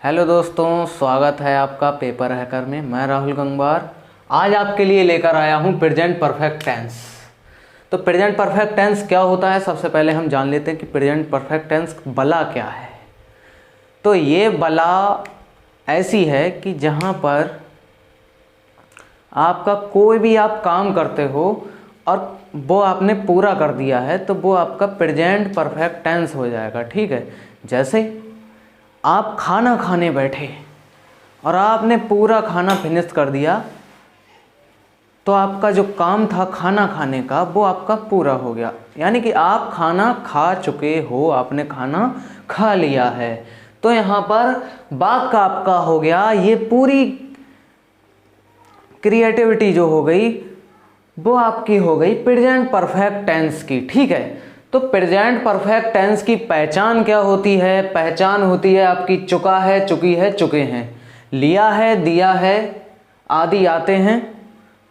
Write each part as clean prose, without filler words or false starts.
Hello दोस्तों, स्वागत है आपका पेपर हैकर में। मैं राहुल गंगवार आज आपके लिए लेकर आया हूँ प्रेजेंट परफेक्ट टेंस। तो प्रेजेंट परफेक्ट टेंस क्या होता है, सबसे पहले हम जान लेते हैं कि प्रेजेंट परफेक्ट टेंस बला क्या है। तो ये बला ऐसी है कि जहाँ पर आपका कोई भी आप काम करते हो और वो आपने पूरा कर दिया है तो वो आपका प्रेजेंट परफेक्ट टेंस हो जाएगा। ठीक है, जैसे आप खाना खाने बैठे और आपने पूरा खाना फिनिश कर दिया तो आपका जो काम था खाना खाने का वो आपका पूरा हो गया, यानी कि आप खाना खा चुके हो, आपने खाना खा लिया है। तो यहाँ पर वाक्य आपका हो गया, ये पूरी क्रिएटिविटी जो हो गई वो आपकी हो गई प्रेजेंट परफेक्ट टेंस की। ठीक है, तो प्रेजेंट परफेक्ट टेंस की पहचान क्या होती है? पहचान होती है आपकी चुका है, चुकी है, चुके हैं, लिया है, दिया है आदि आते हैं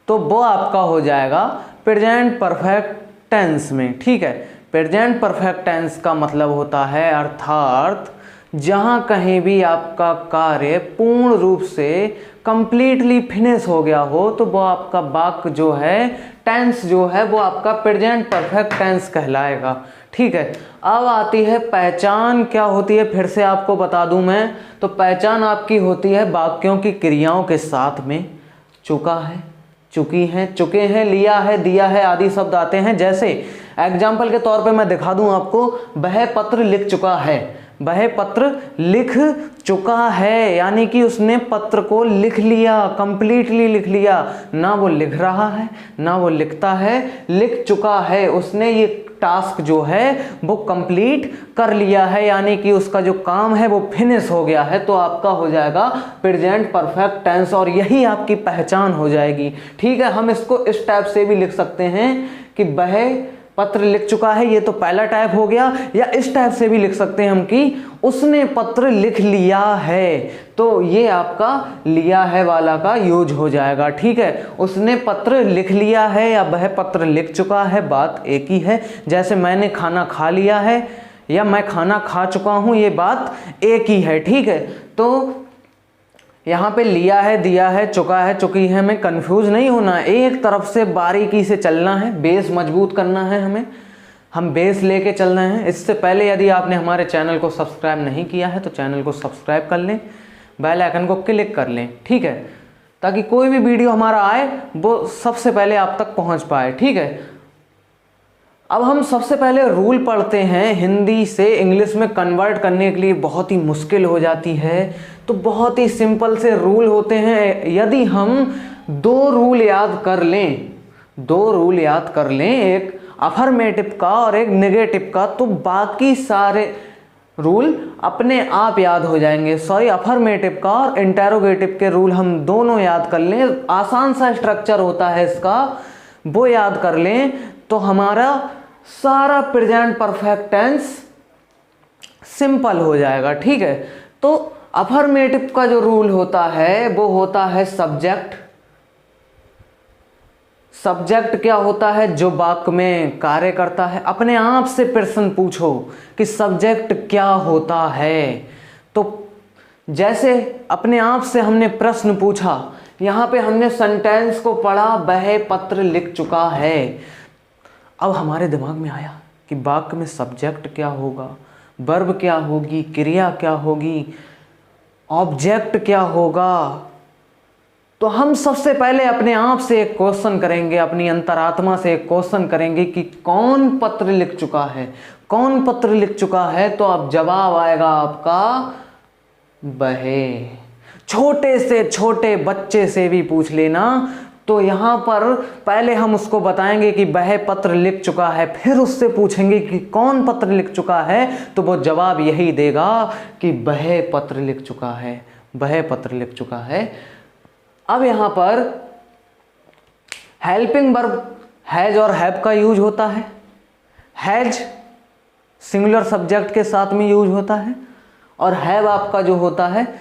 तो वो आपका हो जाएगा प्रेजेंट परफेक्ट टेंस में। ठीक है, प्रेजेंट परफेक्ट टेंस का मतलब होता है अर्थात जहाँ कहीं भी आपका कार्य पूर्ण रूप से कंप्लीटली फिनिश हो गया हो तो वो आपका वाक्य जो है, टेंस जो है वो आपका प्रेजेंट परफेक्ट टेंस कहलाएगा। ठीक है, अब आती है पहचान क्या होती है, फिर से आपको बता दूं मैं। तो पहचान आपकी होती है वाक्यों की क्रियाओं के साथ में चुका है, चुकी हैं, चुके हैं, लिया है, दिया है आदि शब्द आते हैं। जैसे एग्जाम्पल के तौर पे मैं दिखा दूं आपको, वह पत्र लिख चुका है, वह पत्र लिख चुका है, यानी कि उसने पत्र को लिख लिया, कंप्लीटली लिख लिया। ना वो लिख रहा है ना वो लिखता है, लिख चुका है, उसने ये टास्क जो है वो कंप्लीट कर लिया है, यानी कि उसका जो काम है वो फिनिश हो गया है। तो आपका हो जाएगा प्रेजेंट परफेक्ट टेंस और यही आपकी पहचान हो जाएगी। ठीक है, हम इसको इस टाइप से भी लिख सकते हैं कि वह पत्र लिख चुका है, ये तो पहला टाइप हो गया, या इस टाइप से भी लिख सकते हैं हम कि उसने पत्र लिख लिया है, तो ये आपका लिया है वाला का यूज हो जाएगा। ठीक है, उसने पत्र लिख लिया है या वह पत्र लिख चुका है, बात एक ही है। जैसे मैंने खाना खा लिया है या मैं खाना खा चुका हूं, ये बात एक ही है। ठीक है, तो यहाँ पे लिया है, दिया है, चुका है, चुकी है में कंफ्यूज नहीं होना, एक तरफ से बारीकी से चलना है, बेस मजबूत करना है हमें, हम बेस लेके चलना है। इससे पहले यदि आपने हमारे चैनल को सब्सक्राइब नहीं किया है तो चैनल को सब्सक्राइब कर लें, बेल आइकन को क्लिक कर लें। ठीक है, ताकि कोई भी वीडियो हमारा आए वो सबसे पहले आप तक पहुँच पाए। ठीक है, अब हम सबसे पहले रूल पढ़ते हैं। हिंदी से इंग्लिश में कन्वर्ट करने के लिए बहुत ही मुश्किल हो जाती है, तो बहुत ही सिंपल से रूल होते हैं। यदि हम दो रूल याद कर लें, एक अफर्मेटिव का और एक नेगेटिव का, तो बाकी सारे रूल अपने आप याद हो जाएंगे। सॉरी, अफर्मेटिव का और इंटेरोगेटिव के रूल हम दोनों याद कर लें, आसान सा स्ट्रक्चर होता है इसका, वो याद कर लें तो हमारा सारा प्रेजेंट परफेक्ट टेंस सिंपल हो जाएगा। ठीक है, तो अफर्मेटिव का जो रूल होता है वो होता है सब्जेक्ट। सब्जेक्ट क्या होता है? जो वाक्य में कार्य करता है। अपने आप से प्रश्न पूछो कि सब्जेक्ट क्या होता है। तो जैसे अपने आप से हमने प्रश्न पूछा, यहाँ पे हमने सेंटेंस को पढ़ा, वह पत्र लिख चुका है। अब हमारे दिमाग में आया कि वाक्य में सब्जेक्ट क्या होगा, वर्ब क्या होगी, क्रिया क्या होगी, ऑब्जेक्ट क्या होगा। तो हम सबसे पहले अपने आप से एक क्वेश्चन करेंगे, अपनी अंतरात्मा से एक क्वेश्चन करेंगे कि कौन पत्र लिख चुका है, कौन पत्र लिख चुका है। तो अब जवाब आएगा आपका वह। छोटे से छोटे बच्चे से भी पूछ लेना, तो यहाँ पर पहले हम उसको बताएंगे कि वह पत्र लिख चुका है, फिर उससे पूछेंगे कि कौन पत्र लिख चुका है, तो वो जवाब यही देगा कि वह पत्र लिख चुका है, वह पत्र लिख चुका है। अब यहाँ पर हेल्पिंग वर्ब हैज और हैव का यूज होता है। हैज सिंगुलर सब्जेक्ट के साथ में यूज होता है और हैव आपका जो होता है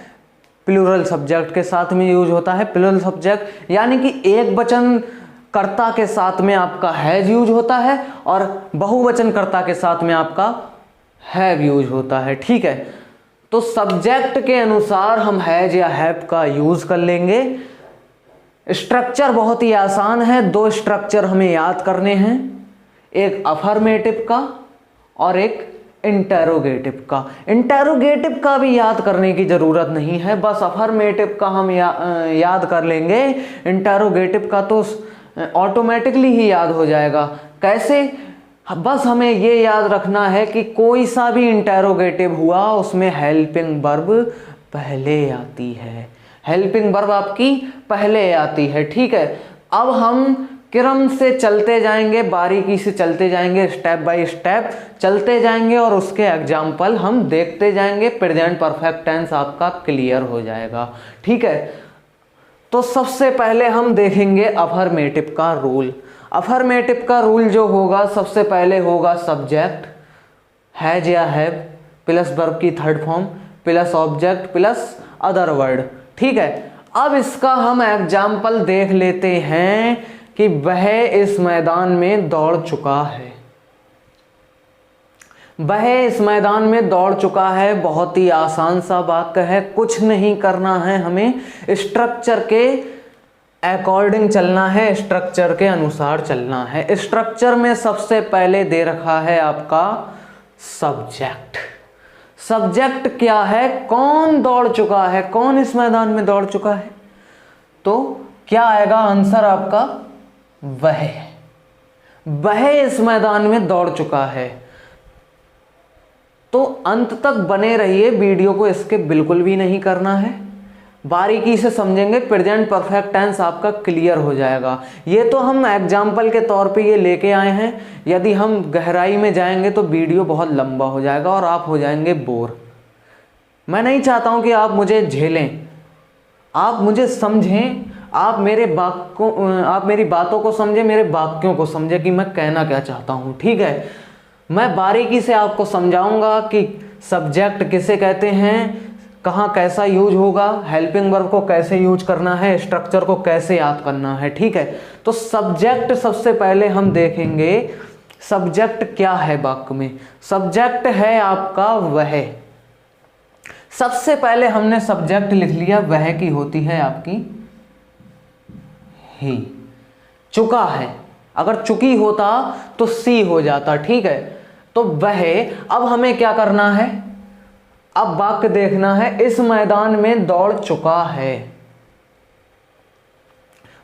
प्लूरल सब्जेक्ट के साथ में यूज होता है। प्लूरल सब्जेक्ट यानी कि एक वचन कर्ता के साथ में आपका हैज यूज होता है और बहुवचन कर्ता के साथ में आपका हैव यूज होता है। ठीक है, तो सब्जेक्ट के अनुसार हम हैज या हैव का यूज कर लेंगे। स्ट्रक्चर बहुत ही आसान है, 2 स्ट्रक्चर हमें याद करने हैं, एक अफर्मेटिव का और एक इंटेरोगेटिव का। इंटेरोगेटिव का भी याद करने की जरूरत नहीं है, बस अफर्मेटिव का हम याद कर लेंगे। इंटेरोगेटिव का तो ऑटोमेटिकली ही याद हो जाएगा। कैसे? बस हमें ये याद रखना है कि कोई सा भी इंटेरोगेटिव हुआ उसमें हेल्पिंग वर्ब पहले आती है, हेल्पिंग वर्ब आपकी पहले आती है। ठीक है, अब हम क्रम से चलते जाएंगे, बारीकी से चलते जाएंगे, स्टेप बाय स्टेप चलते जाएंगे और उसके एग्जाम्पल हम देखते जाएंगे। प्रेजेंट परफेक्ट टेंस आपका क्लियर हो जाएगा। ठीक है, तो सबसे पहले हम देखेंगे अफर्मेटिव का रूल। अफर्मेटिव का रूल जो होगा, सबसे पहले होगा सब्जेक्ट हैज या हैव प्लस वर्ब की third form plus object plus other word. ठीक है, अब इसका हम एग्जाम्पल देख लेते हैं कि वह इस मैदान में दौड़ चुका है। वह इस मैदान में दौड़ चुका है, बहुत ही आसान सा वाक्य है, कुछ नहीं करना है, हमें स्ट्रक्चर के अकॉर्डिंग चलना है, स्ट्रक्चर के अनुसार चलना है। स्ट्रक्चर में सबसे पहले दे रखा है आपका सब्जेक्ट। सब्जेक्ट क्या है? कौन दौड़ चुका है, कौन इस मैदान में दौड़ चुका है? तो क्या आएगा आंसर आपका? वह इस मैदान में दौड़ चुका है। तो अंत तक बने रहिए, वीडियो को इसके बिल्कुल भी नहीं करना है, बारीकी से समझेंगे, प्रेजेंट परफेक्ट टेंस आपका क्लियर हो जाएगा। ये तो हम एग्जाम्पल के तौर पे ये लेके आए हैं, यदि हम गहराई में जाएंगे तो वीडियो बहुत लंबा हो जाएगा और आप हो जाएंगे बोर। मैं नहीं चाहता हूं कि आप मुझे झेलें, आप मुझे समझें, आप मेरी बातों को समझें, मेरे वाक्यों को समझें कि मैं कहना क्या चाहता हूं। ठीक है, मैं बारीकी से आपको समझाऊंगा कि सब्जेक्ट किसे कहते हैं, कहाँ कैसा यूज होगा, हेल्पिंग वर्ब को कैसे यूज करना है, स्ट्रक्चर को कैसे याद करना है। ठीक है, तो सब्जेक्ट सबसे पहले हम देखेंगे सब्जेक्ट क्या है वाक्य में। सब्जेक्ट है आपका वह। सबसे पहले हमने सब्जेक्ट लिख लिया, वह की होती है आपकी ही। चुका है, अगर चुकी होता तो सी हो जाता। ठीक है, तो वह, अब हमें क्या करना है, अब वाक्य देखना है, इस मैदान में दौड़ चुका है।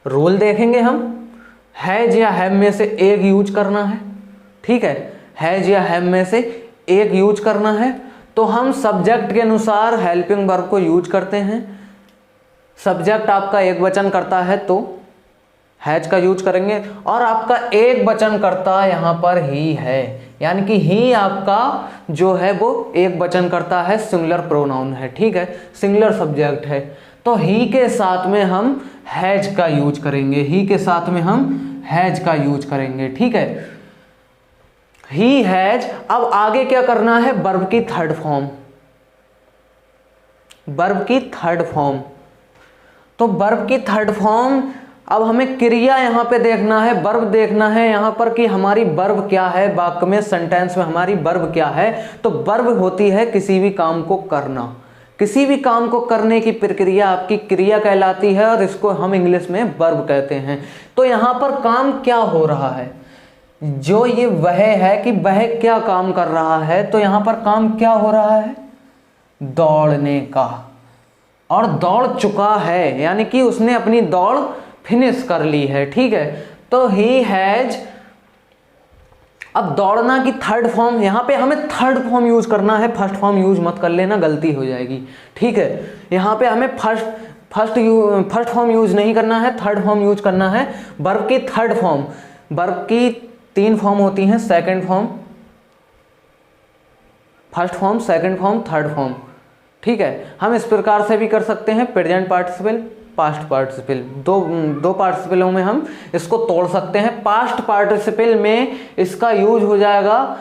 रूल देखेंगे हम, हैज या हैव में से एक यूज करना है। ठीक है, हैज या हैव में से एक यूज करना है, तो हम सब्जेक्ट के अनुसार हेल्पिंग वर्ब को यूज करते हैं। सब्जेक्ट आपका एक वचन करता है तो हैज का यूज करेंगे, और आपका एक वचन करता यहां पर ही है, यानी कि ही आपका जो है वो एक वचन करता है, सिंगुलर प्रोनाउन है। ठीक है, सिंगुलर सब्जेक्ट है, तो ही के साथ में हम हैज का यूज करेंगे, ही के साथ में हम हैज का यूज करेंगे। ठीक है, ही हैज। अब आगे क्या करना है, वर्ब की थर्ड फॉर्म, वर्ब की थर्ड फॉर्म। तो वर्ब की थर्ड फॉर्म, अब हमें क्रिया यहां पे देखना है, वर्ब देखना है यहां पर कि हमारी वर्ब क्या है, वाक्य में सेंटेंस में हमारी वर्ब क्या है। तो वर्ब होती है किसी भी काम को करना, किसी भी काम को करने की प्रक्रिया आपकी क्रिया कहलाती है, और इसको हम इंग्लिश में वर्ब कहते हैं। तो यहां पर काम क्या हो रहा है, जो ये वह है कि वह क्या काम कर रहा है, तो यहां पर काम क्या हो रहा है, दौड़ने का, और दौड़ चुका है, यानी कि उसने अपनी दौड़ फिनिश कर ली है। ठीक है, तो ही हैज। अब दौड़ना की थर्ड फॉर्म, यहां पे हमें थर्ड फॉर्म यूज करना है, फर्स्ट फॉर्म यूज मत कर लेना, गलती हो जाएगी। ठीक है, यहां पे हमें फर्स्ट फॉर्म यूज नहीं करना है, थर्ड फॉर्म यूज करना है। वर्ब की थर्ड फॉर्म, वर्ब की 3 फॉर्म होती हैं, second form, first form, second form, third form. ठीक है, हम इस प्रकार से भी कर सकते हैं, प्रेजेंट पार्टिसिपल, पास्ट पार्टिसिपल, दो पार्टिसिपलों में हम इसको तोड़ सकते हैं। पास्ट पार्टिसिपल में इसका यूज हो जाएगा,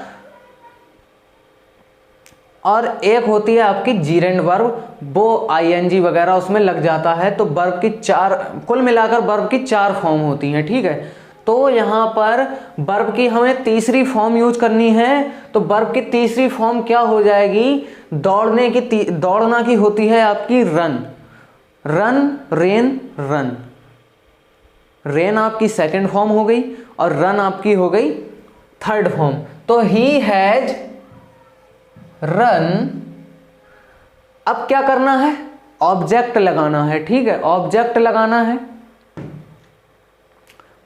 और एक होती है आपकी जीरेंड वर्ब, वो आईएनजी वगैरह उसमें लग जाता है। तो वर्ब की 4, कुल मिलाकर वर्ब की 4 फॉर्म होती हैं। ठीक है, तो यहाँ पर वर्ब की हमें तीसरी फॉर्म यूज करनी है। तो वर्ब की तीसरी फॉर्म क्या हो जाएगी? दौड़ना की होती है आपकी run. Run, rain, run. Rain आपकी सेकंड फॉर्म हो गई और रन आपकी हो गई थर्ड फॉर्म। तो ही हैज रन। अब क्या करना है? ऑब्जेक्ट लगाना है, ठीक है, ऑब्जेक्ट लगाना है।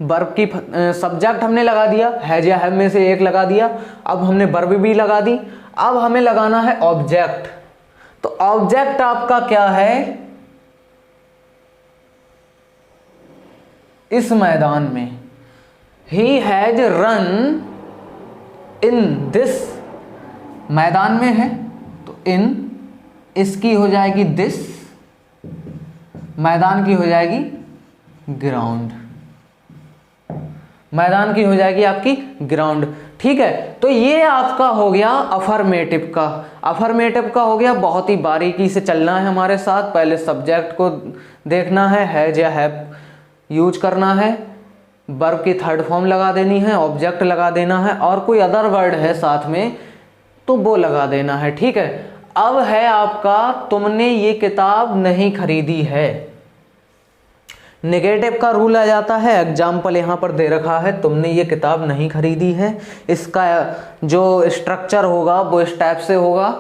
वर्ब की सब्जेक्ट हमने लगा दिया, हैज या हैव में से एक लगा दिया। अब हमने वर्ब भी लगा दी। अब हमें लगाना है ऑब्जेक्ट। तो ऑब्जेक्ट आपका क्या है? इस मैदान में he has run in this, मैदान में है तो इन, इसकी हो जाएगी दिस, मैदान की हो जाएगी ग्राउंड, मैदान की हो जाएगी आपकी ग्राउंड, ठीक है। तो ये आपका हो गया अफर्मेटिव का। अफर्मेटिव का हो गया। बहुत ही बारीकी से चलना है हमारे साथ। पहले सब्जेक्ट को देखना है, हैज या हैव यूज करना है, वर्ब की थर्ड फॉर्म लगा देनी है, ऑब्जेक्ट लगा देना है, और कोई अदर वर्ड है साथ में तो वो लगा देना है, ठीक है। अब है आपका तुमने ये किताब नहीं खरीदी है। नेगेटिव का रूल आ जाता है। एग्जाम्पल यहां पर दे रखा है, तुमने ये किताब नहीं खरीदी है। इसका जो स्ट्रक्चर होगा वो इस टाइप से होगा,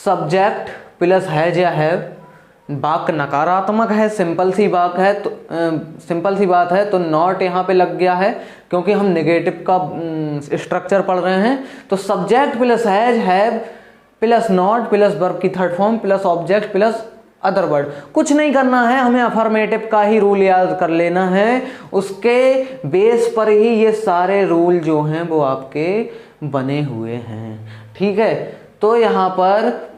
सब्जेक्ट प्लस हैज या हैव। वाक्य नकारात्मक है, सिंपल सी बात है तो सिंपल सी बात है तो नॉट यहाँ पे लग गया है क्योंकि हम नेगेटिव का स्ट्रक्चर पढ़ रहे हैं। तो subject plus has have plus not plus verb की third form plus object plus other word. कुछ नहीं करना है, हमें अफर्मेटिव का ही रूल याद कर लेना है। उसके बेस पर ही ये सारे रूल जो हैं वो आपके बने हुए हैं, ठीक है। तो यहाँ पर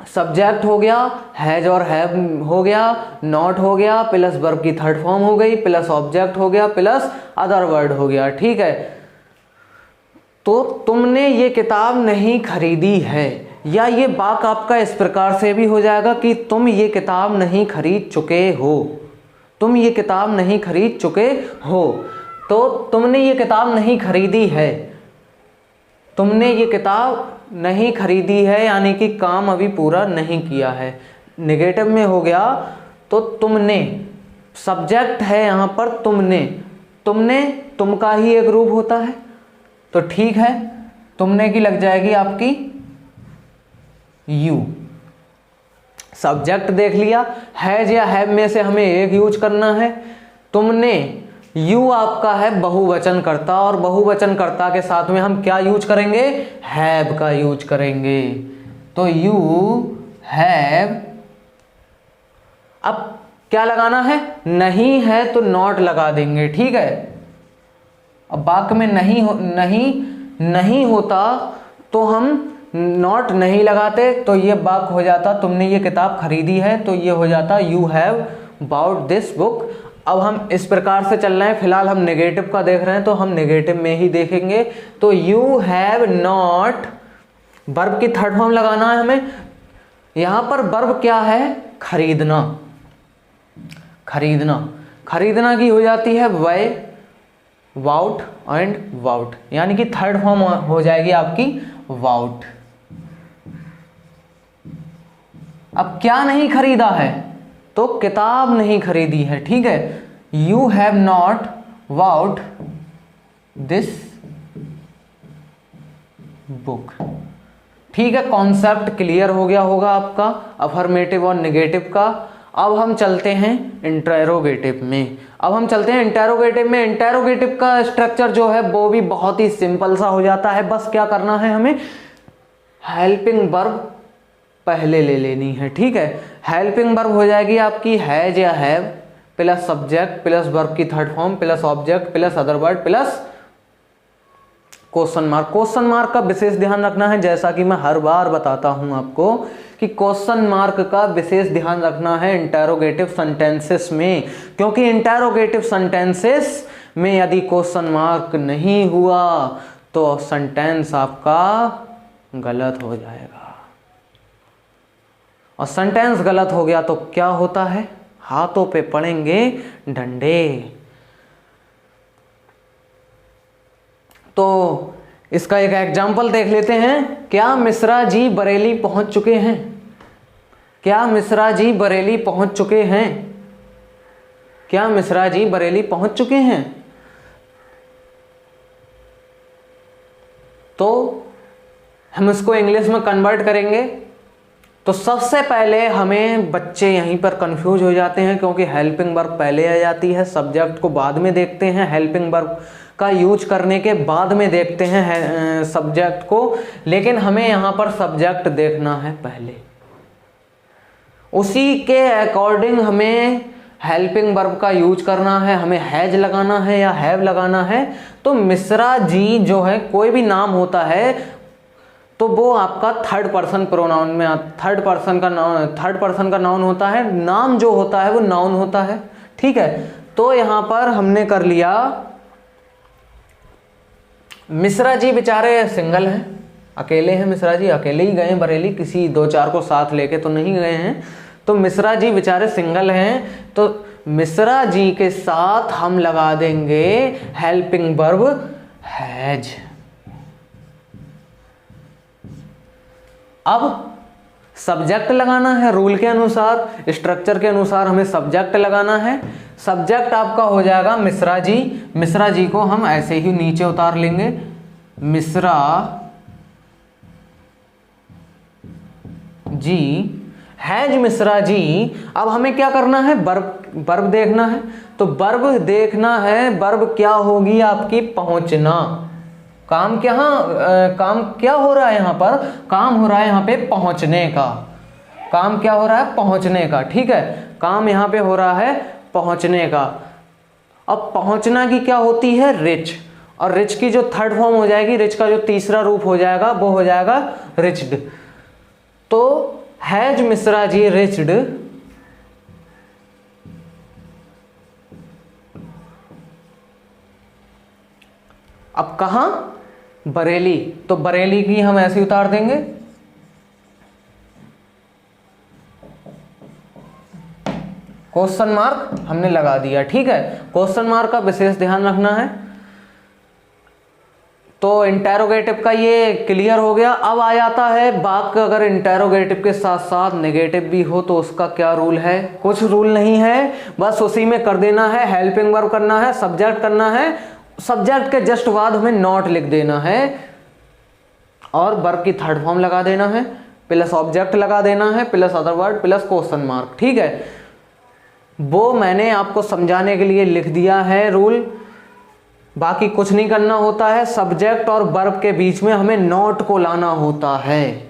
सब्जेक्ट हो गया, हैज और हैव हो गया, नॉट हो गया प्लस वर्ब की थर्ड फॉर्म हो गई प्लस ऑब्जेक्ट हो गया प्लस अदर वर्ड हो गया, ठीक है। तो तुमने ये किताब नहीं खरीदी है, या ये वाक्य आपका इस प्रकार से भी हो जाएगा कि तुम ये किताब नहीं खरीद चुके हो। तुम ये किताब नहीं खरीद चुके हो। तो तुमने ये किताब नहीं खरीदी है, तुमने ये किताब नहीं खरीदी है यानी कि काम अभी पूरा नहीं किया है। नेगेटिव में हो गया तो तुमने, सब्जेक्ट है यहाँ पर तुमने, तुमने तुम का ही एक रूप होता है तो ठीक है, तुमने की लग जाएगी आपकी यू। सब्जेक्ट देख लिया, हैज या हैव में से हमें एक यूज करना है। तुमने, यू आपका है बहुवचन कर्ता और बहुवचन कर्ता के साथ में हम क्या यूज करेंगे? हैव का यूज करेंगे। तो यू हैव। अब क्या लगाना है? नहीं है तो नॉट लगा देंगे, ठीक है। अब वाक्य में नहीं होता तो हम नॉट नहीं लगाते तो ये वाक्य हो जाता तुमने ये किताब खरीदी है, तो ये हो जाता you have about this book. अब हम इस प्रकार से चल रहे हैं, फिलहाल हम नेगेटिव का देख रहे हैं तो हम नेगेटिव में ही देखेंगे। तो यू हैव नॉट, वर्ब की थर्ड फॉर्म लगाना है हमें। यहां पर वर्ब क्या है? खरीदना। खरीदना, खरीदना की हो जाती है वाई, वाउट एंड वाउट, यानी कि थर्ड फॉर्म हो जाएगी आपकी वाउट। अब क्या नहीं खरीदा है? तो किताब नहीं खरीदी है, ठीक है। You have not bought this book, ठीक है। कॉन्सेप्ट क्लियर हो गया होगा आपका अफर्मेटिव और नेगेटिव का। अब हम चलते हैं इंटेरोगेटिव में। अब हम चलते हैं इंटेरोगेटिव में। इंटेरोगेटिव का स्ट्रक्चर जो है वो भी बहुत ही सिंपल सा हो जाता है। बस क्या करना है हमें? हेल्पिंग वर्ब पहले ले लेनी है, ठीक है। हेल्पिंग वर्ब हो जाएगी आपकी हैज या have plus subject plus verb की third form plus object plus other word plus question mark. Question mark का विशेष ध्यान रखना है, जैसा कि मैं हर बार बताता हूं आपको कि क्वेश्चन मार्क का विशेष ध्यान रखना है इंटेरोगेटिव सेंटेंसेस में, क्योंकि इंटेरोगेटिव सेंटेंसेस में यदि क्वेश्चन मार्क नहीं हुआ तो सेंटेंस आपका गलत हो जाएगा। और सेंटेंस गलत हो गया तो क्या होता है? हाथों पे पड़ेंगे डंडे। तो इसका एक एग्जाम्पल देख लेते हैं। क्या मिश्रा जी बरेली पहुंच चुके हैं? क्या मिश्रा जी बरेली पहुंच चुके हैं? क्या मिश्रा जी बरेली पहुंच चुके हैं? तो हम इसको इंग्लिश में कन्वर्ट करेंगे। तो सबसे पहले हमें बच्चे यहीं पर कंफ्यूज हो जाते हैं, क्योंकि हेल्पिंग वर्ब पहले आ जाती है, सब्जेक्ट को बाद में देखते हैं, हेल्पिंग वर्ब का यूज करने के बाद में देखते हैं सब्जेक्ट को। लेकिन हमें यहाँ पर सब्जेक्ट देखना है पहले, उसी के अकॉर्डिंग हमें हेल्पिंग वर्ब का यूज करना है। हमें हैज लगाना है या हैव लगाना है। तो मिश्रा जी जो है, कोई भी नाम होता है तो वो आपका थर्ड पर्सन प्रोनाउन में, थर्ड पर्सन का नाउन होता है। नाम जो होता है वो नाउन होता है, ठीक है। तो यहां पर हमने कर लिया, मिश्रा जी बेचारे सिंगल हैं, अकेले हैं। मिश्रा जी अकेले ही गए बरेली, किसी दो चार को साथ लेके तो नहीं गए हैं। तो मिश्रा जी बेचारे सिंगल हैं, तो मिश्रा जी के साथ हम लगा देंगे हेल्पिंग वर्ब हैज। अब सब्जेक्ट लगाना है, रूल के अनुसार, स्ट्रक्चर के अनुसार हमें सब्जेक्ट लगाना है। सब्जेक्ट आपका हो जाएगा मिश्रा जी। मिश्रा जी को हम ऐसे ही नीचे उतार लेंगे, मिश्रा जी हैज मिश्रा जी। अब हमें क्या करना है, वर्ब देखना है। तो वर्ब देखना है, वर्ब क्या होगी आपकी, पहुंचना। काम क्या हो रहा है यहाँ पर, काम हो रहा है यहाँ पे पहुंचने का। काम क्या हो रहा है, पहुंचने का, ठीक है। काम यहाँ पे हो रहा है पहुंचने का। अब पहुंचना की क्या होती है, रिच। और रिच की जो थर्ड फॉर्म हो जाएगी, रिच का जो तीसरा रूप हो जाएगा वो हो जाएगा रिच्ड। तो हैज मिश्रा जी रिच्ड अब कहां, बरेली। तो बरेली की हम ऐसे उतार देंगे, क्वेश्चन मार्क हमने लगा दिया, ठीक है। क्वेश्चन मार्क का विशेष ध्यान रखना है। तो इंटेरोगेटिव का ये क्लियर हो गया। अब आ जाता है वाक्य अगर इंटेरोगेटिव के साथ साथ नेगेटिव भी हो तो उसका क्या रूल है। कुछ रूल नहीं है, बस उसी में कर देना है, हेल्पिंग वर्ब करना है, सब्जेक्ट करना है, सब्जेक्ट के जस्ट बाद हमें नॉट लिख देना है और वर्ब की थर्ड फॉर्म लगा देना है, प्लस ऑब्जेक्ट लगा देना है, plus other word, plus question mark, ठीक है। वो मैंने आपको समझाने के लिए लिख दिया है रूल, बाकी कुछ नहीं करना होता है। सब्जेक्ट और वर्ब के बीच में हमें नॉट को लाना होता है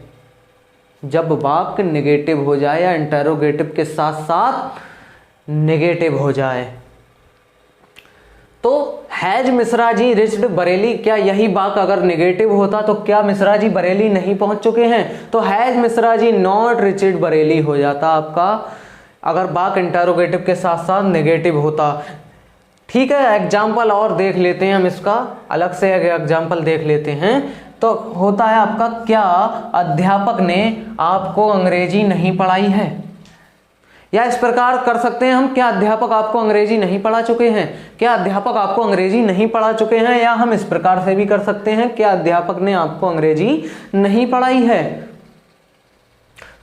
जब वाक्य नेगेटिव हो जाए या इंटेरोगेटिव के साथ साथ नेगेटिव हो जाए। तो हैज मिश्रा जी रिच्ड बरेली, क्या यही वाक्य अगर नेगेटिव होता तो क्या मिश्रा जी बरेली नहीं पहुंच चुके हैं, तो has Mishra ji not reached Bareilly हो जाता आपका, अगर वाक्य इंटेरोगेटिव के साथ साथ नेगेटिव होता, ठीक है। एग्जाम्पल और देख लेते हैं हम, इसका अलग से एग्जाम्पल देख लेते हैं। तो होता है आपका, क्या अध्यापक ने आपको अंग्रेजी नहीं पढ़ाई है, या इस प्रकार कर सकते हैं हम, क्या अध्यापक आपको अंग्रेजी नहीं पढ़ा चुके हैं, क्या अध्यापक आपको अंग्रेजी नहीं पढ़ा चुके हैं, या हम इस प्रकार से भी कर सकते हैं, क्या अध्यापक ने आपको अंग्रेजी नहीं पढ़ाई है।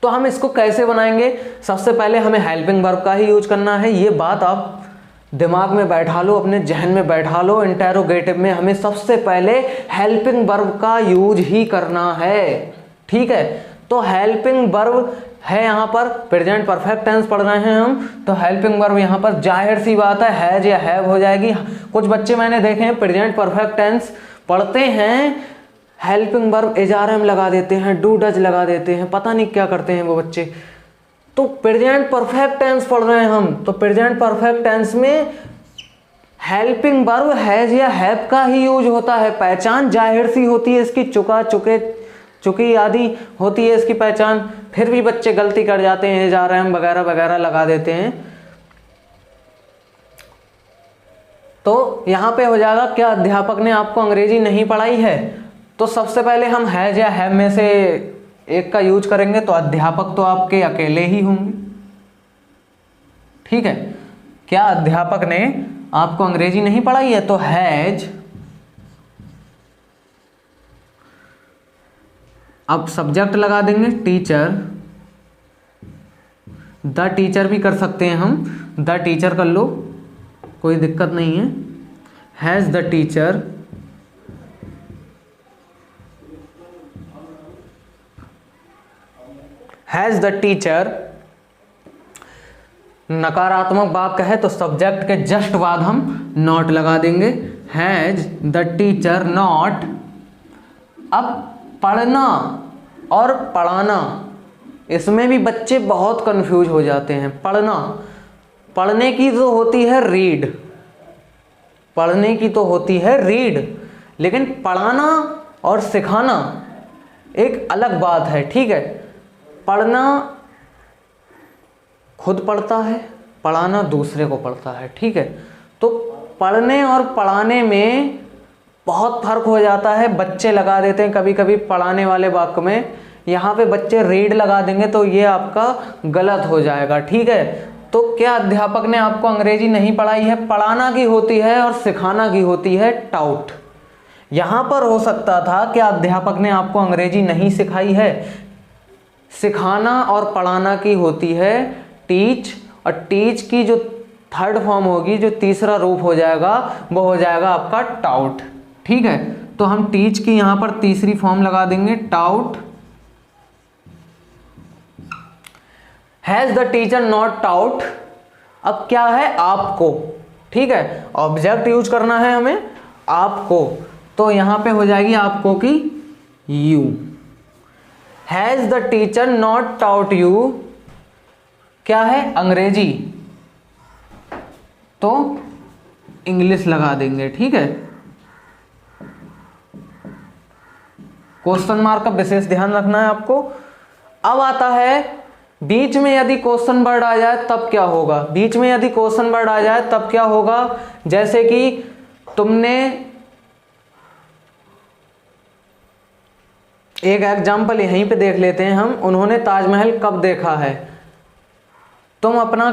तो हम इसको कैसे बनाएंगे, सबसे पहले हमें हेल्पिंग वर्ब का ही यूज करना है। ये बात आप दिमाग में बैठा लो, अपने जहन में बैठा लो। इंटेरोगेटिव में हमें सबसे पहले हेल्पिंग वर्ब का यूज ही करना है, ठीक है। तो हेल्पिंग वर्ब है यहाँ पर, प्रेजेंट परफेक्ट टेंस पढ़ रहे हैं हम, तो हेल्पिंग वर्ब यहाँ पर जाहिर सी बात है हैज या हैव हो जाएगी। कुछ बच्चे मैंने देखे हैं प्रेजेंट परफेक्ट टेंस पढ़ते हैं, हेल्पिंग वर्ब एजआरएम लगा देते हैं, डू डज लगा देते हैं, पता नहीं क्या करते हैं वो बच्चे। तो प्रेजेंट परफेक्ट टेंस पढ़ रहे हैं हम, तो प्रेजेंट परफेक्ट टेंस में हेल्पिंग वर्ब हैज या हैव का ही यूज होता है। पहचान जाहिर सी होती है इसकी, चुका, चुके, चुकी आदि होती है इसकी पहचान। फिर भी बच्चे गलती कर जाते हैं, जा रहे हैं वगैरह वगैरह लगा देते हैं। तो यहाँ पे हो जाएगा, क्या अध्यापक ने आपको अंग्रेजी नहीं पढ़ाई है। तो सबसे पहले हम हैज या हैव में से एक का यूज करेंगे, तो अध्यापक तो आपके अकेले ही होंगे, ठीक है। क्या अध्यापक ने आपको अंग्रेजी नहीं पढ़ाई है, तो हैज अब सब्जेक्ट लगा देंगे टीचर, द टीचर भी कर सकते हैं हम, द टीचर कर लो, कोई दिक्कत नहीं है। Has the teacher has the teacher नकारात्मक वाक्य है तो सब्जेक्ट के जस्ट बाद हम नॉट लगा देंगे। Has the teacher not. अब पढ़ना और पढ़ाना, इसमें भी बच्चे बहुत कंफ्यूज हो जाते हैं। पढ़ना, पढ़ने की तो होती है रीड, पढ़ने की तो होती है रीड, लेकिन पढ़ाना और सिखाना एक अलग बात है, ठीक है। पढ़ना खुद पढ़ता है, पढ़ाना दूसरे को पढ़ता है, ठीक है। तो पढ़ने और पढ़ाने में बहुत फर्क हो जाता है। बच्चे लगा देते हैं कभी कभी पढ़ाने वाले वाक्य में, यहाँ पे बच्चे रीड लगा देंगे तो ये आपका गलत हो जाएगा, ठीक है। तो क्या अध्यापक ने आपको अंग्रेजी नहीं पढ़ाई है? पढ़ाना की होती है और सिखाना की होती है टाउट। यहाँ पर हो सकता था क्या अध्यापक ने आपको अंग्रेजी नहीं सिखाई है? सिखाना और पढ़ाना की होती है टीच, और टीच की जो थर्ड फॉर्म होगी, जो तीसरा रूप हो जाएगा, वो हो जाएगा आपका टाउट, ठीक है। तो हम टीच की यहाँ पर तीसरी फॉर्म लगा देंगे taut. Has the teacher not taut. अब क्या है? आपको, ठीक है। ऑब्जेक्ट यूज करना है हमें, आपको, तो यहां पे हो जाएगी आपको की you. Has the teacher not taut you क्या है? अंग्रेजी, तो इंग्लिश लगा देंगे, ठीक है। क्वेश्चन मार्क का विशेष ध्यान रखना है आपको। अब आता है बीच में यदि क्वेश्चन वर्ड आ जाए तब क्या होगा? बीच में यदि क्वेश्चन वर्ड आ जाए तब क्या होगा? जैसे कि तुमने, एक एग्जाम्पल यहीं पे देख लेते हैं हम। उन्होंने ताजमहल कब देखा है? तुम अपना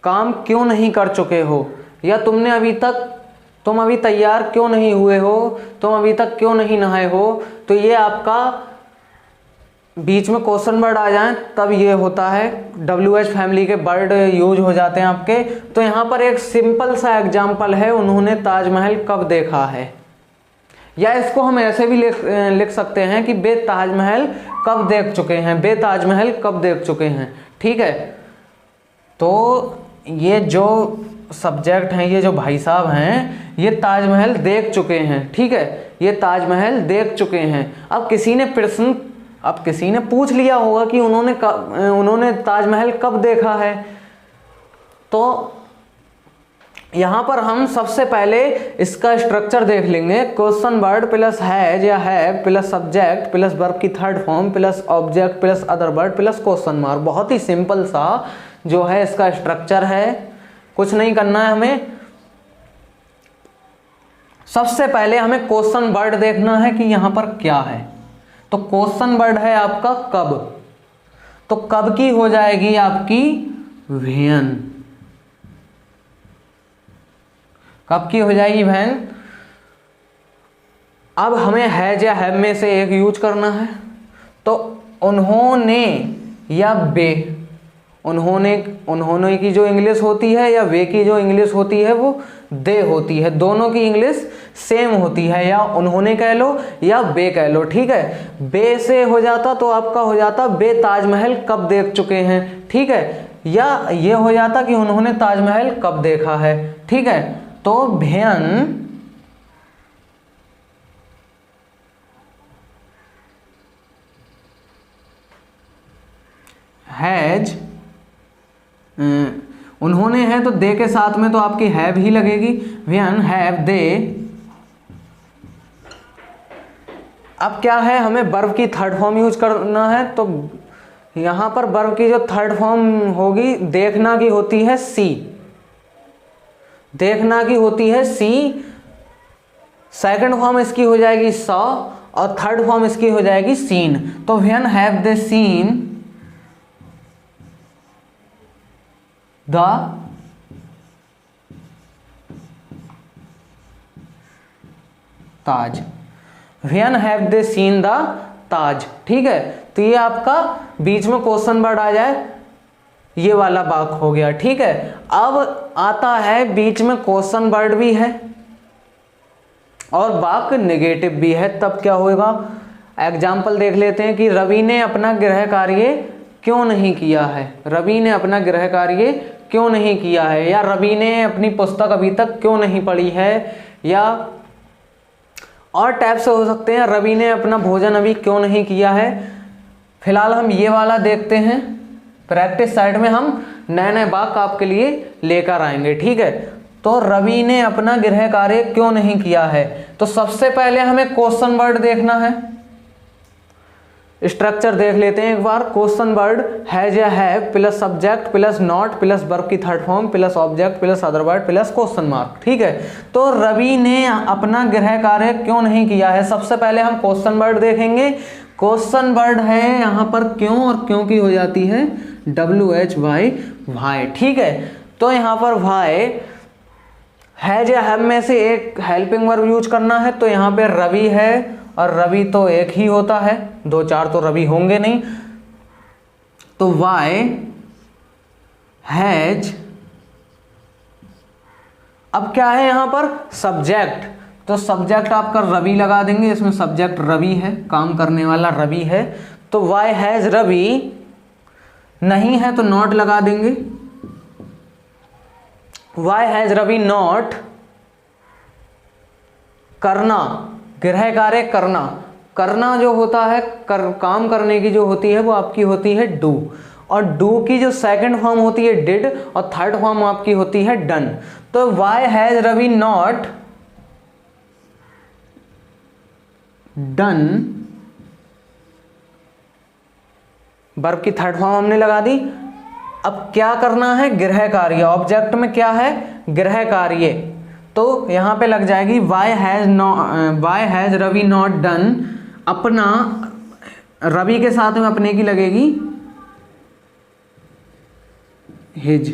काम क्यों नहीं कर चुके हो, या तुम अभी तैयार क्यों नहीं हुए हो, तुम अभी तक क्यों नहीं नहाए हो। तो ये आपका बीच में क्वेश्चन वर्ड आ जाए तब ये होता है। WH फैमिली के वर्ड यूज हो जाते हैं आपके। तो यहाँ पर एक सिंपल सा एग्जाम्पल है, उन्होंने ताजमहल कब देखा है। या इसको हम ऐसे भी लिख सकते हैं कि बे ताजमहल कब देख चुके हैं, बे ताजमहल कब देख चुके हैं, ठीक है। तो ये जो सब्जेक्ट हैं, ये जो भाई साहब हैं, ये ताजमहल देख चुके हैं, ठीक है। ये ताजमहल देख चुके हैं। अब किसी ने पूछ लिया होगा कि उन्होंने ताजमहल कब देखा है। तो यहां पर हम सबसे पहले इसका स्ट्रक्चर देख लेंगे। क्वेश्चन वर्ड प्लस हैज या have plus subject plus verb की third form plus object plus other word plus question mark. बहुत ही सिंपल सा जो है इसका स्ट्रक्चर है, कुछ नहीं करना है हमें। सबसे पहले हमें क्वेश्चन वर्ड देखना है कि यहां पर क्या है। तो क्वेश्चन वर्ड है आपका कब, तो कब की हो जाएगी आपकी व्हेन। कब की हो जाएगी व्हेन। अब हमें हैज या हैव में से एक यूज करना है। तो उन्होंने या बे, उन्होंने की जो इंग्लिश होती है या वे की जो इंग्लिश होती है वो दे होती है। दोनों की इंग्लिश सेम होती है, या उन्होंने कह लो या बे कह लो, ठीक है। बे से हो जाता तो आपका हो जाता बे ताजमहल कब देख चुके हैं, ठीक है। या ये हो जाता कि उन्होंने ताजमहल कब देखा है, ठीक है। तो व्हेन हैज, उन्होंने है तो दे के साथ में तो आपकी हैव ही लगेगी। व्हेन हैव दे। अब क्या है, हमें वर्ब की थर्ड फॉर्म यूज करना है। तो यहां पर वर्ब की जो थर्ड फॉर्म होगी, देखना की होती है सी, देखना की होती है सी। सेकंड फॉर्म इसकी हो जाएगी सॉ, और थर्ड फॉर्म इसकी हो जाएगी सीन। तो when have they seen the Taj. When have they seen the Taj. ठीक है, तो ये आपका बीच में क्वेश्चन वर्ड आ जाए, ये वाला बाक हो गया। ठीक है, अब आता है बीच में क्वेश्चन वर्ड भी है और बाक नेगेटिव भी है, तब क्या होगा। एग्जाम्पल देख लेते हैं कि रवि ने अपना गृह कार्य क्यों नहीं किया है। रवि ने अपना गृह कार्य क्यों नहीं किया है, या रवि ने अपनी पुस्तक अभी तक क्यों नहीं पढ़ी है, या और टाइप से हो सकते हैं, रवि ने अपना भोजन अभी क्यों नहीं किया है। फिलहाल हम ये वाला देखते हैं, प्रैक्टिस साइड में हम नए नए वाक्य आपके लिए लेकर आएंगे। ठीक है, तो रवि ने अपना गृह कार्य क्यों नहीं किया है, तो सबसे पहले हमें क्वेश्चन वर्ड देखना है। स्ट्रक्चर देख लेते हैं एक बार। क्वेश्चन वर्ड हैज या have plus subject plus not plus verb की third form plus object plus other word plus question mark. ठीक है, तो रवि ने अपना गृह कार्य क्यों नहीं किया है, सबसे पहले हम क्वेश्चन वर्ड देखेंगे। क्वेश्चन वर्ड है यहाँ पर क्यों, और क्यों की हो जाती है WHY वाई। ठीक है, तो यहाँ पर वाई हैज या हैव में से एक हेल्पिंग वर्ब यूज करना है, तो यहाँ पे रवि है और रवि तो एक ही होता है, दो चार तो रवि होंगे नहीं, तो वाई हैज, अब क्या है यहाँ पर सब्जेक्ट, तो सब्जेक्ट आपका रवि लगा देंगे, इसमें सब्जेक्ट रवि है, काम करने वाला रवि है, तो वाई हैज रवि, नहीं है तो नॉट लगा देंगे। वाई हैज रवि नॉट करना, गृह कार्य करना, करना जो होता है काम करने की जो होती है वो आपकी होती है डू, और डू की जो सेकंड फॉर्म होती है डिड और थर्ड फॉर्म आपकी होती है डन। तो why has Ravi not done, verb की थर्ड फॉर्म हमने लगा दी। अब क्या करना है, गृह कार्य, ऑब्जेक्ट में क्या है गृह कार्य, तो यहां पे लग जाएगी why has Ravi not done, अपना रवि के साथ में अपने की लगेगी हिज।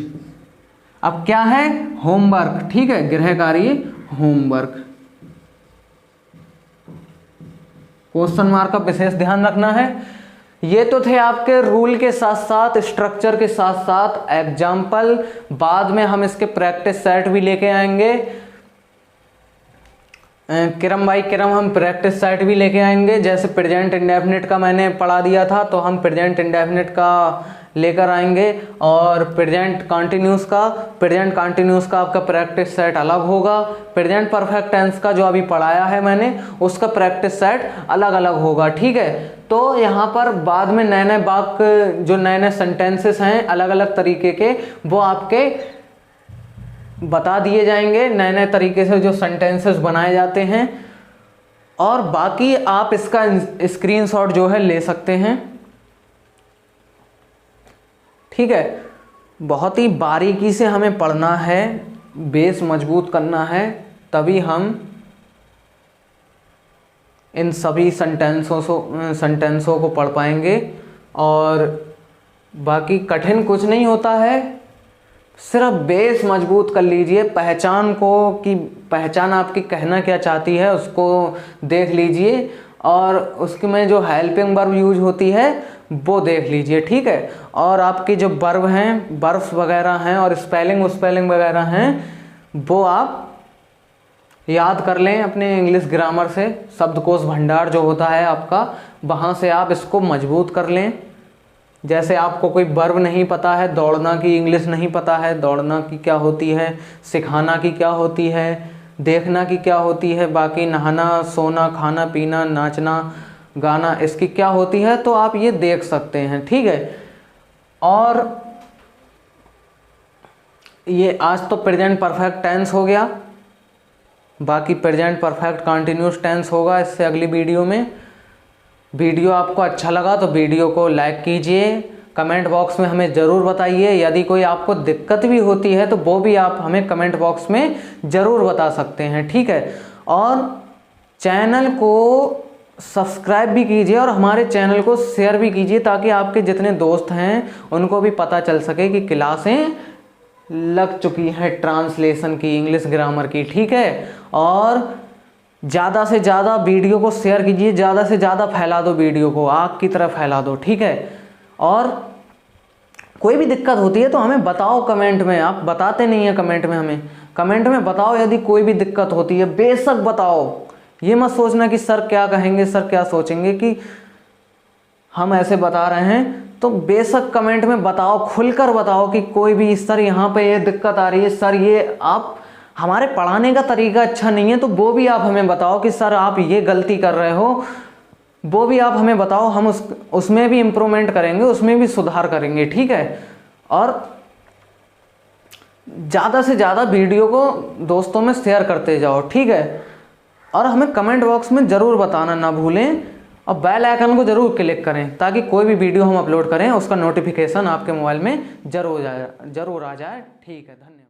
अब क्या है होमवर्क। ठीक है, गृह कार्य होमवर्क। क्वेश्चन मार्क का विशेष ध्यान रखना है। ये तो थे आपके रूल के साथ साथ स्ट्रक्चर के साथ साथ एग्जाम्पल, बाद में हम इसके प्रैक्टिस सेट भी लेके आएंगे, क्रम बाई क्रम हम प्रैक्टिस सेट भी लेके आएंगे। जैसे प्रेजेंट इंडेफिनिट का मैंने पढ़ा दिया था, तो हम प्रेजेंट इंडेफिनिट का लेकर आएंगे, और प्रेजेंट कंटिन्यूस का आपका प्रैक्टिस सेट अलग होगा। प्रेजेंट परफेक्ट टेंस का जो अभी पढ़ाया है मैंने, उसका प्रैक्टिस सेट अलग अलग होगा। ठीक है, तो यहाँ पर बाद में नए नए वाक्य, जो नए नए सेंटेंसेस हैं अलग अलग तरीके के, वो आपके बता दिए जाएंगे, नए नए तरीके से जो सेंटेंसेस बनाए जाते हैं, और बाकी आप इसका स्क्रीनशॉट जो है ले सकते हैं। ठीक है, बहुत ही बारीकी से हमें पढ़ना है, बेस मजबूत करना है, तभी हम इन सभी सेंटेंसों को पढ़ पाएंगे। और बाकी कठिन कुछ नहीं होता है, सिर्फ बेस मजबूत कर लीजिए, पहचान को कि पहचान आपकी कहना क्या चाहती है उसको देख लीजिए, और उसके में जो हेल्पिंग वर्ब यूज होती है वो देख लीजिए। ठीक है, और आपकी जो वर्ब हैं, वर्ब्स वगैरह हैं और स्पेलिंग वगैरह हैं, वो आप याद कर लें अपने इंग्लिश ग्रामर से, शब्दकोश भंडार जो होता है आपका, वहाँ से आप इसको मजबूत कर लें। जैसे आपको कोई वर्ब नहीं पता है, दौड़ना की इंग्लिश नहीं पता है, दौड़ना की क्या होती है, सिखाना की क्या होती है, देखना की क्या होती है, बाकी नहाना, सोना, खाना पीना, नाचना, गाना, इसकी क्या होती है, तो आप ये देख सकते हैं। ठीक है, और ये आज तो प्रेजेंट परफेक्ट टेंस हो गया, बाकी प्रेजेंट परफेक्ट कंटिन्यूस टेंस होगा इससे अगली वीडियो में। वीडियो आपको अच्छा लगा तो वीडियो को लाइक कीजिए, कमेंट बॉक्स में हमें ज़रूर बताइए। यदि कोई आपको दिक्कत भी होती है तो वो भी आप हमें कमेंट बॉक्स में ज़रूर बता सकते हैं। ठीक है, और चैनल को सब्सक्राइब भी कीजिए और हमारे चैनल को शेयर भी कीजिए, ताकि आपके जितने दोस्त हैं उनको भी पता चल सके कि क्लासें लग चुकी हैं ट्रांसलेशन की, इंग्लिश ग्रामर की। ठीक है, और ज़्यादा से ज़्यादा वीडियो को शेयर कीजिए, ज़्यादा से ज़्यादा फैला दो वीडियो को, आग की तरह फैला दो, ठीक है। और कोई भी दिक्कत होती है तो हमें बताओ कमेंट में, आप बताते नहीं हैं कमेंट में, हमें कमेंट में बताओ यदि कोई भी दिक्कत होती है, बेशक बताओ। ये मत सोचना कि सर क्या कहेंगे, सर क्या सोचेंगे कि हम ऐसे बता रहे हैं, तो बेशक कमेंट में बताओ, खुलकर बताओ कि कोई भी सर यहाँ पे ये दिक्कत आ रही है, सर ये आप हमारे पढ़ाने का तरीका अच्छा नहीं है, तो वो भी आप हमें बताओ कि सर आप ये गलती कर रहे हो, वो भी आप हमें बताओ, हम उसमें भी इम्प्रूवमेंट करेंगे, उसमें भी सुधार करेंगे, ठीक है। और ज़्यादा से ज़्यादा वीडियो को दोस्तों में शेयर करते जाओ, ठीक है। और हमें कमेंट बॉक्स में ज़रूर बताना ना भूलें, और बेल आइकन को ज़रूर क्लिक करें ताकि कोई भी वीडियो हम अपलोड करें उसका नोटिफिकेशन आपके मोबाइल में ज़रूर आ जाए। ठीक है, धन्यवाद।